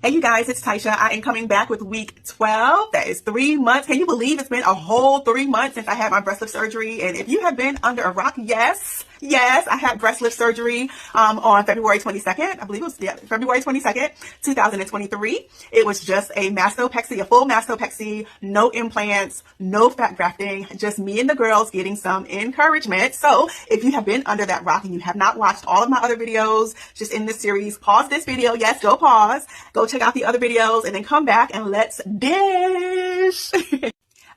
Hey you guys, it's Taisha. I am coming back with week 12. That is 3 months. Can you believe it's been a whole 3 months since I had my breast lift surgery? And if you have been under a rock, yes, I had breast lift surgery on February 22nd. I believe it was February 22nd, 2023. It was just a mastopexy, a full mastopexy, no implants, no fat grafting, just me and the girls getting some encouragement. So if you have been under that rock and you have not watched all of my other videos just in this series, pause this video. Yes, go pause. Go check out the other videos and then come back and let's dish.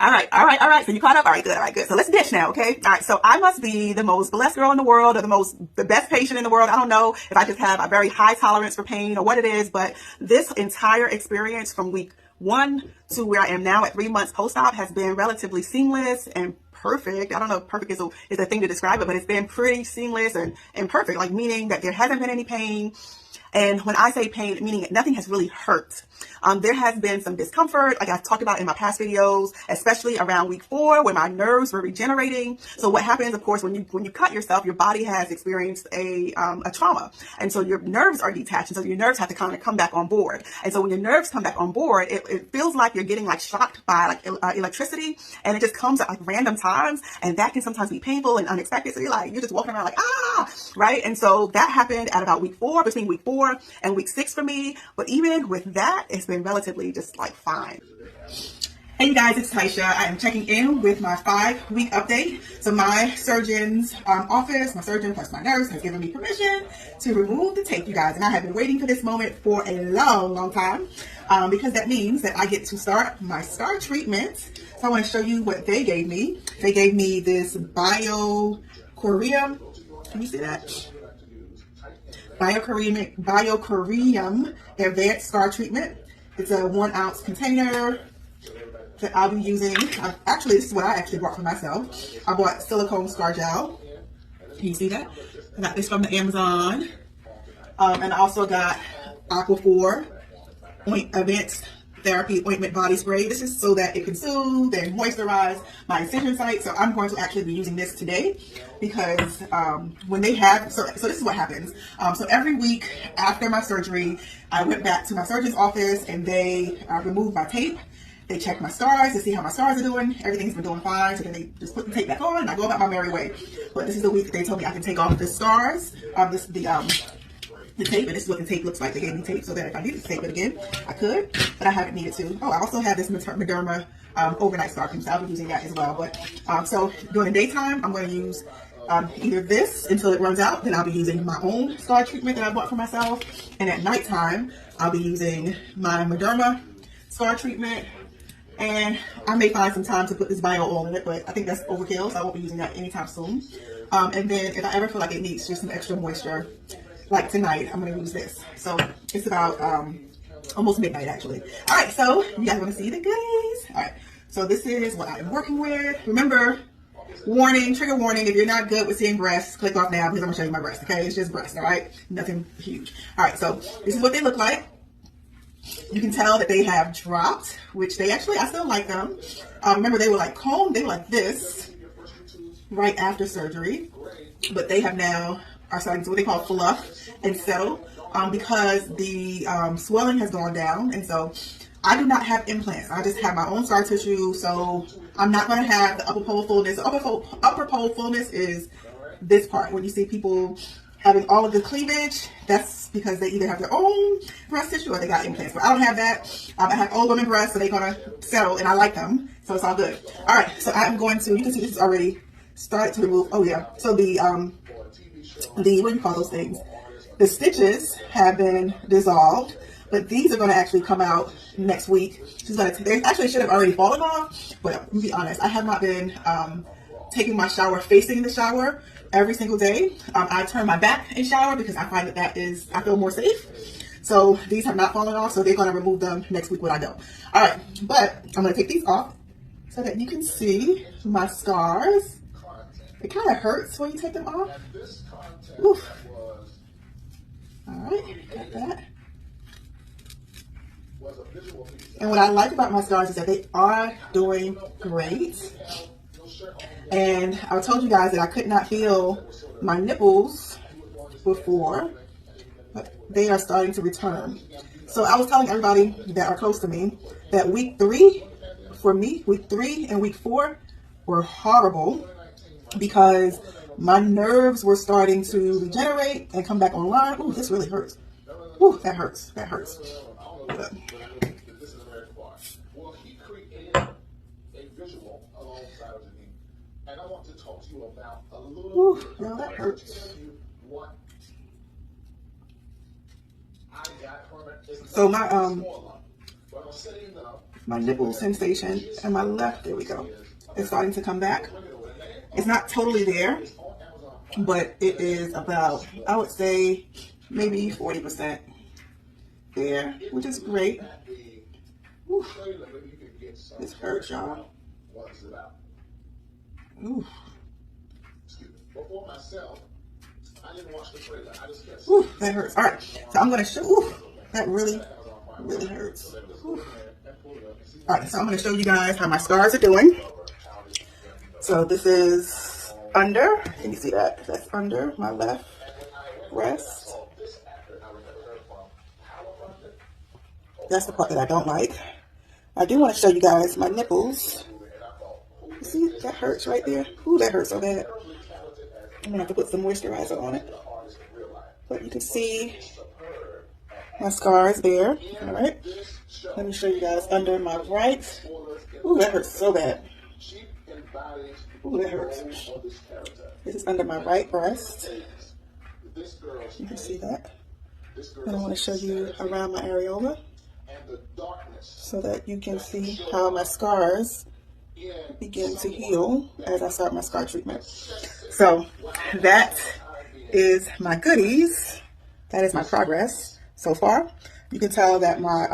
All right. So you caught up? All right, good. So let's dish now, okay? All right, so I must be the most blessed girl in the world or the best patient in the world. I don't know if I just have a very high tolerance for pain or what it is, but this entire experience from week 1 to where I am now at 3 months post-op has been relatively seamless and perfect. I don't know if perfect is a thing to describe it, but it's been pretty seamless and perfect, like meaning that there hasn't been any pain. And when I say pain, meaning nothing has really hurt. There has been some discomfort, like I've talked about in my past videos, especially around week 4 when my nerves were regenerating. So what happens, of course, when you cut yourself, your body has experienced a trauma. And so your nerves are detached. And so your nerves have to kind of come back on board. And so when your nerves come back on board, it feels like you're getting like shocked by like electricity, and it just comes at like random times. And that can sometimes be painful and unexpected. So you're just walking around like, right? And so that happened at about week 4, between week 4 and week 6 for me. But even with that, it's been relatively just like fine. Hey you guys, it's Taisha. I am checking in with my 5-week update. So my surgeon's office, my surgeon plus my nurse has given me permission to remove the tape, you guys. And I have been waiting for this moment for a long time because that means that I get to start my scar treatment. So I want to show you what they gave me. They gave me this biocorium. Can you see that? Biocorium advanced scar treatment. It's a 1 ounce container that I'll be using. Actually, this is what I actually bought for myself. I bought silicone scar gel. Can you see that? I got this from the Amazon. And I also got Aquaphor advanced therapy ointment body spray. This is so that it can soothe and moisturize my incision site. So I'm going to actually be using this today because when they have, so this is what happens. So every week after my surgery, I went back to my surgeon's office and they removed my tape. They checked my scars to see how my scars are doing. Everything's been doing fine. So then they just put the tape back on and I go about my merry way. But this is the week that they told me I can take off the scars, the tape, and this is what the tape looks like. They gave me tape so that if I needed to tape it again, I could, but I haven't needed to. Oh, I also have this Mederma overnight scar cream, so I'll be using that as well. But so during the daytime, I'm going to use either this until it runs out, then I'll be using my own scar treatment that I bought for myself, and at nighttime, I'll be using my Mederma scar treatment, and I may find some time to put this bio oil in it, but I think that's overkill, so I won't be using that anytime soon. And then if I ever feel like it needs just some extra moisture, like tonight, I'm going to use this. So it's about almost midnight actually. All right, so you guys want to see the goodies? All right, so this is what I'm working with. Remember, warning, trigger warning, if you're not good with seeing breasts, click off now because I'm going to show you my breasts, okay? It's just breasts, all right? Nothing huge. All right, so this is what they look like. You can tell that they have dropped, which they actually, I still like them. Remember, they were like combed, they were like this right after surgery, but they have now are starting to what they call fluff and settle because the swelling has gone down. And so I do not have implants. I just have my own scar tissue. So I'm not going to have the upper pole fullness. The upper pole fullness is this part. When you see people having all of the cleavage, that's because they either have their own breast tissue or they got implants. But I don't have that. I have old women breasts, so they're going to settle, and I like them. So it's all good. All right. So I'm going to, you can see this is already started to remove. Oh, yeah. So the what do you call those things? The stitches have been dissolved, but these are going to actually come out next week. They actually should have already fallen off, but to be honest, I have not been taking my shower facing the shower every single day. I turn my back and shower because I find that I feel more safe. So these have not fallen off, so they're going to remove them next week when I go. All right, but I'm going to take these off so that you can see my scars. It kind of hurts when you take them off. Oof. All right, got that. And what I like about my scars is that they are doing great. And I told you guys that I could not feel my nipples before, but they are starting to return. So I was telling everybody that are close to me that week 3, for me, week 3 and week 4 were horrible because my nerves were starting to regenerate and come back online. Ooh, this really hurts. Ooh, that hurts. That hurts. Ooh, now that hurts. So my nipple sensation and my left, there we go, is starting to come back. It's not totally there, but it is about, I would say, maybe 40% there, which is great. Ooh, this hurts, y'all. Ooh. Ooh, that hurts. All right, so I'm gonna show. Ooh, that really hurts. Ooh. All right, so I'm gonna show you guys how my scars are doing. So this is under. Can you see that? That's under my left breast. That's the part that I don't like. I do want to show you guys my nipples. You see, that hurts right there. Ooh, that hurts so bad. I'm gonna have to put some moisturizer on it. But you can see my scars there. All right. Let me show you guys under my right. Ooh, that hurts so bad. Ooh, that hurts. This is under my right breast. You can see that. And I want to show you around my areola so that you can see how my scars begin to heal as I start my scar treatment. So that is my goodies. That is my progress so far. You can tell that my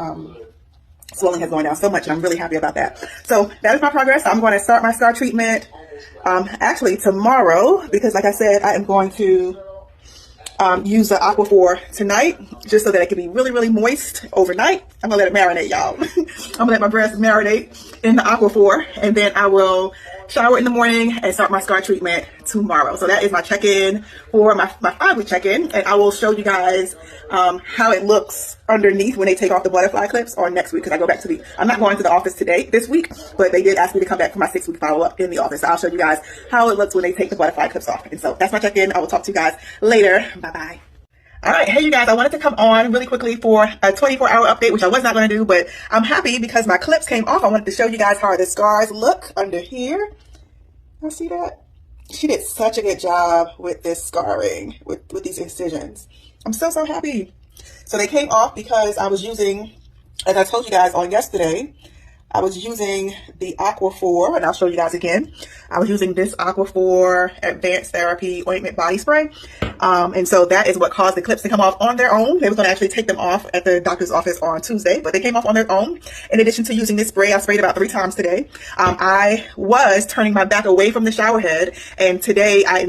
swelling has gone down so much, and I'm really happy about that. So that is my progress. I'm going to start my scar treatment actually tomorrow, because like I said, I am going to use the Aquaphor tonight, just so that it can be really moist overnight. I'm gonna let it marinate, y'all. I'm gonna let my breast marinate in the Aquaphor, and then I will shower in the morning and start my scar treatment tomorrow. So that is my check-in for my 5-week check-in, and I will show you guys how it looks underneath when they take off the butterfly clips on next week, because I go back to I'm not going to the office this week, but they did ask me to come back for my 6-week follow-up in the office. So I'll show you guys how it looks when they take the butterfly clips off. And so that's my check-in. I will talk to you guys later. Bye-bye. All right, hey you guys, I wanted to come on really quickly for a 24-hour update, which I was not going to do, but I'm happy because my clips came off. I wanted to show you guys how the scars look under here. You see that? She did such a good job with this scarring, with these incisions. I'm so happy. So they came off because I was using, as I told you guys on yesterday, I was using the Aquaphor, and I'll show you guys again. I was using this Aquaphor Advanced Therapy Ointment Body Spray. And so that is what caused the clips to come off on their own. They were going to actually take them off at the doctor's office on Tuesday, but they came off on their own. In addition to using this spray, I sprayed about 3 times today. I was turning my back away from the shower head, and today I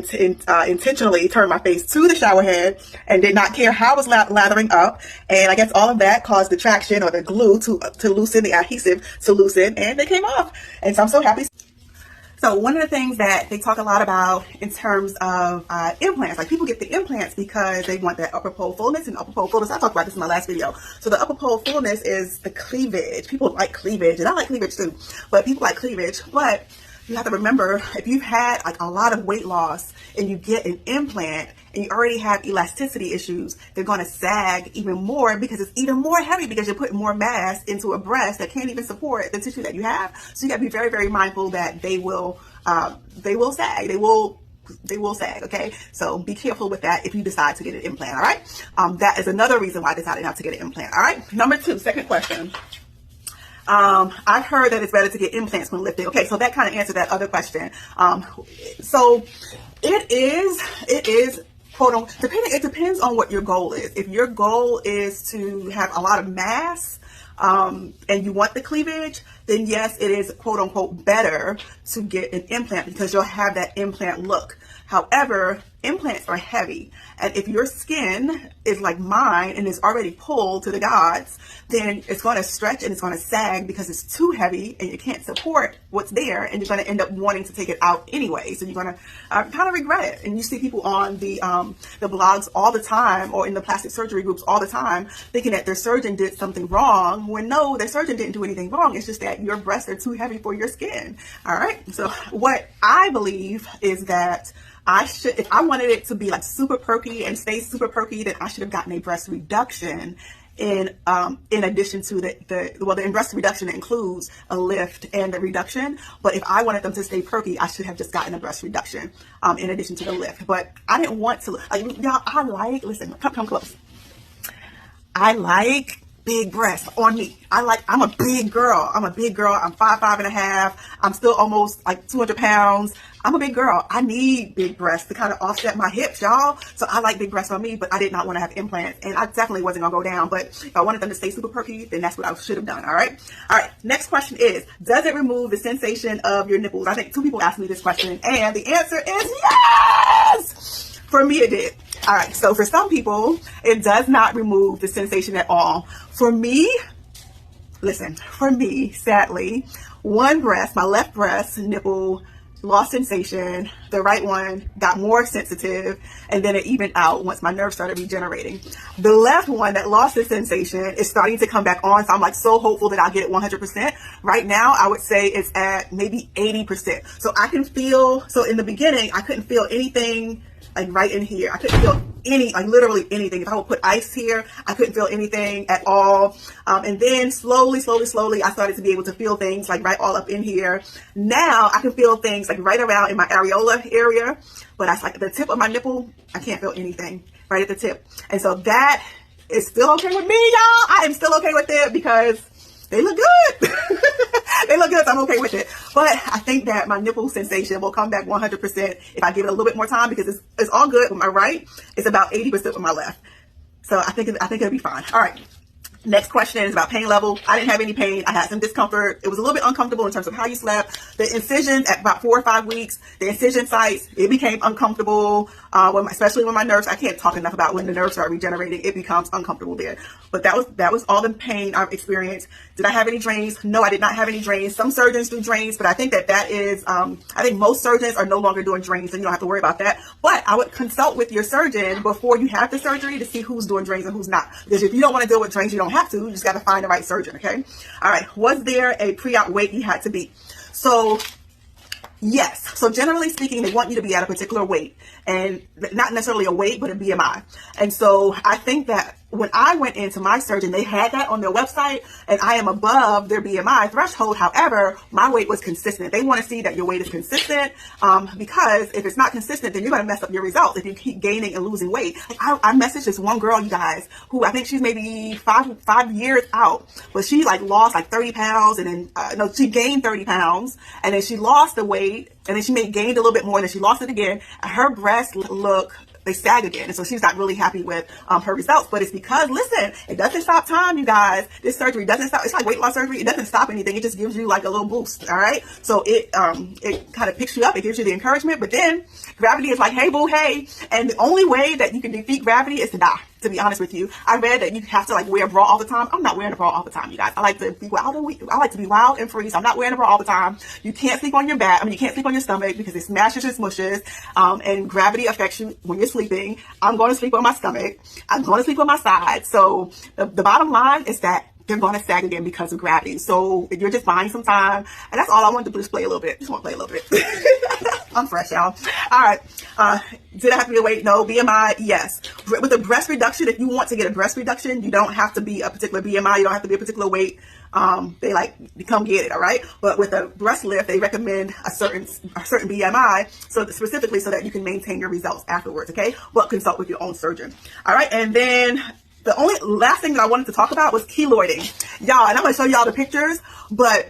intentionally turned my face to the shower head and did not care how I was lathering up. And I guess all of that caused the traction or the glue to loosen, the adhesive to loosen, and they came off. And so I'm so happy. So one of the things that they talk a lot about in terms of implants, like people get the implants because they want that upper pole fullness, and upper pole fullness, I talked about this in my last video. So the upper pole fullness is the cleavage. People like cleavage, and I like cleavage too, but people like cleavage. But you have to remember, if you've had like a lot of weight loss and you get an implant and you already have elasticity issues, they're going to sag even more because it's even more heavy, because you're putting more mass into a breast that can't even support the tissue that you have. So you got to be very mindful that they will sag. They will sag, okay? So be careful with that if you decide to get an implant, all right? That is another reason why I decided not to get an implant, all right? Number 2, second question. I've heard that it's better to get implants when lifting. Okay, so that kind of answered that other question. So it is quote unquote, it depends on what your goal is. If your goal is to have a lot of mass, and you want the cleavage, then yes, it is quote unquote better to get an implant because you'll have that implant look. However, implants are heavy, and if your skin is like mine and is already pulled to the gods, then it's going to stretch and it's going to sag because it's too heavy and you can't support what's there, and you're going to end up wanting to take it out anyway. So you're going to kind of regret it. And you see people on the blogs all the time, or in the plastic surgery groups all the time, thinking that their surgeon did something wrong, when no, their surgeon didn't do anything wrong. It's just that your breasts are too heavy for your skin. All right. So what I believe is that if I wanted it to be like super perky and stay super perky, then I should have gotten a breast reduction in addition to the breast reduction includes a lift and a reduction. But if I wanted them to stay perky, I should have just gotten a breast reduction in addition to the lift. But I didn't want to, y'all, listen, come close. I like big breasts on me. I'm a big girl. I'm 5'5.5". I'm still almost like 200 pounds. I'm a big girl. I need big breasts to kind of offset my hips, y'all. So I like big breasts on me, but I did not want to have implants, and I definitely wasn't gonna go down. But if I wanted them to stay super perky, then that's what I should have done. All right. Next question is, does it remove the sensation of your nipples? I think 2 people asked me this question, and the answer is yes. For me, it did. All right. So for some people, it does not remove the sensation at all. For me, sadly, one breast, my left breast nipple, lost sensation. The right one got more sensitive, and then it evened out once my nerves started regenerating. The left one that lost the sensation is starting to come back on, so I'm like so hopeful that I'll get it 100%. Right now, I would say it's at maybe 80%. So I can feel, so in the beginning, I couldn't feel anything like right in here. I couldn't feel literally anything. If I would put ice here, I couldn't feel anything at all. And then slowly, I started to be able to feel things like right all up in here. Now I can feel things like right around in my areola area, but I like the tip of my nipple, I can't feel anything right at the tip. And so that is still okay with me, y'all. I am still okay with it because they look good. They look good, so I'm okay with it. But I think that my nipple sensation will come back 100% if I give it a little bit more time, because it's all good with my right. It's about 80% with my left. So I think it'll be fine. All right. Next question is about pain level. I didn't have any pain. I had some discomfort. It was a little bit uncomfortable in terms of how you slept. The incisions at about 4 or 5 weeks, the incision sites, it became uncomfortable, especially when my nerves, I can't talk enough about when the nerves start regenerating, it becomes uncomfortable there. But that was all the pain I've experienced. Did I have any drains? No, I did not have any drains. Some surgeons do drains, but I think that is, I think most surgeons are no longer doing drains, and you don't have to worry about that. But I would consult with your surgeon before you have the surgery to see who's doing drains and who's not. Because if you don't want to deal with drains, you don't have to. You just got to find the right surgeon, okay? All right. Was there a pre-op weight you had to be? So yes. So generally speaking, they want you to be at a particular weight, and not necessarily a weight, but a BMI. And so I think that when I went into my surgeon, they had that on their website, and I am above their BMI threshold. However, my weight was consistent. They want to see that your weight is consistent, because if it's not consistent, then you're going to mess up your results if you keep gaining and losing weight. Like I messaged this one girl, you guys, who I think she's maybe five years out, but she like lost like 30 pounds, and then she gained 30 pounds, and then she lost the weight, and then she gained a little bit more, and then she lost it again. And her breasts they sag again. And so she's not really happy with her results. But it's because, listen, it doesn't stop time, you guys. This surgery doesn't stop. It's like weight loss surgery. It doesn't stop anything. It just gives you like a little boost. All right. So it kind of picks you up. It gives you the encouragement. But then gravity is like, hey, boo, hey. And the only way that you can defeat gravity is to die. To be honest with you, I read that you have to like wear a bra all the time. I'm not wearing a bra all the time, you guys. I like to be wild and free. So I'm not wearing a bra all the time. You can't sleep on your back. You can't sleep on your stomach because it smashes and smushes. And gravity affects you when you're sleeping. I'm going to sleep on my stomach. I'm going to sleep on my side. So the bottom line is that they're going to sag again because of gravity. So if you're just buying some time, and that's all I wanted to display a little bit. Just want to play a little bit. I'm fresh, y'all. All right. Did I have to be a weight? No. BMI? Yes. With a breast reduction, if you want to get a breast reduction, you don't have to be a particular BMI. You don't have to be a particular weight. They like, come get it. All right. But with a breast lift, they recommend a certain BMI. So specifically so that you can maintain your results afterwards. Okay. But consult with your own surgeon. All right. And then the only last thing that I wanted to talk about was keloiding. Y'all, and I'm going to show y'all the pictures, but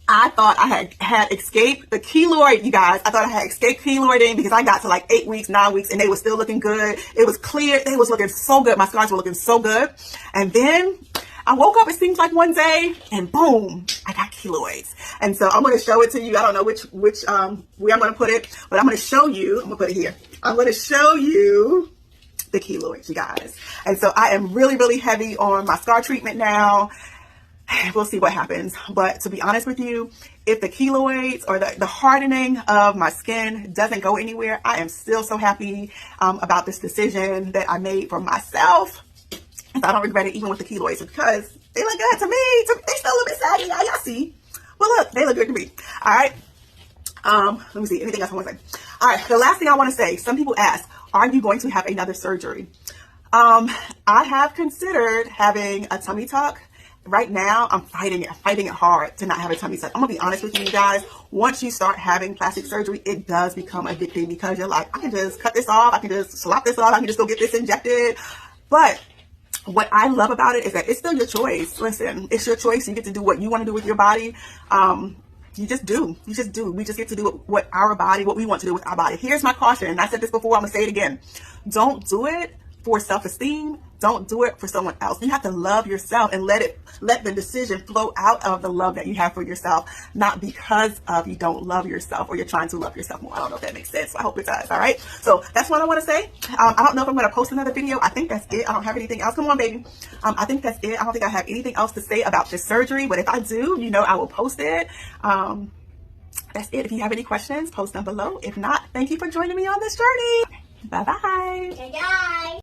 I thought I had escaped the keloid, you guys. I thought I had escaped keloiding because I got to like 8 weeks, 9 weeks, and they were still looking good. It was clear. They was looking so good. My scars were looking so good. And then I woke up, it seems like one day, and boom, I got keloids. And so I'm going to show it to you. I don't know which way I'm going to put it, but I'm going to show you. I'm going to put it here. I'm going to show you the keloids, you guys. And so I am really, really heavy on my scar treatment now. We'll see what happens. But to be honest with you, if the keloids or the hardening of my skin doesn't go anywhere, I am still so happy about this decision that I made for myself. I don't regret it even with the keloids because they look good to me. They still a little bit saggy. Y'all see. Well, look, they look good to me. All right. Let me see. Anything else I want to say? All right. The last thing I want to say, some people ask, are you going to have another surgery? I have considered having a tummy tuck. Right now, I'm fighting it hard to not have a tummy tuck. I'm going to be honest with you guys. Once you start having plastic surgery, it does become addicting because you're like, I can just cut this off. I can just slap this off. I can just go get this injected. But what I love about it is that it's still your choice. Listen, it's your choice. You get to do what you want to do with your body. You just do. We just get to do what we want to do with our body. Here's my caution. And I said this before. I'm going to say it again. Don't do it for self-esteem. Don't do it for someone else. You have to love yourself and let the decision flow out of the love that you have for yourself, not because of you don't love yourself or you're trying to love yourself more. I don't know if that makes sense. I hope it does. All right. So that's what I want to say. I don't know if I'm going to post another video. I think that's it. I don't have anything else. Come on, baby. I think that's it. I don't think I have anything else to say about this surgery, but if I do, I will post it. That's it. If you have any questions, post them below. If not, thank you for joining me on this journey. Bye-bye. Bye-bye.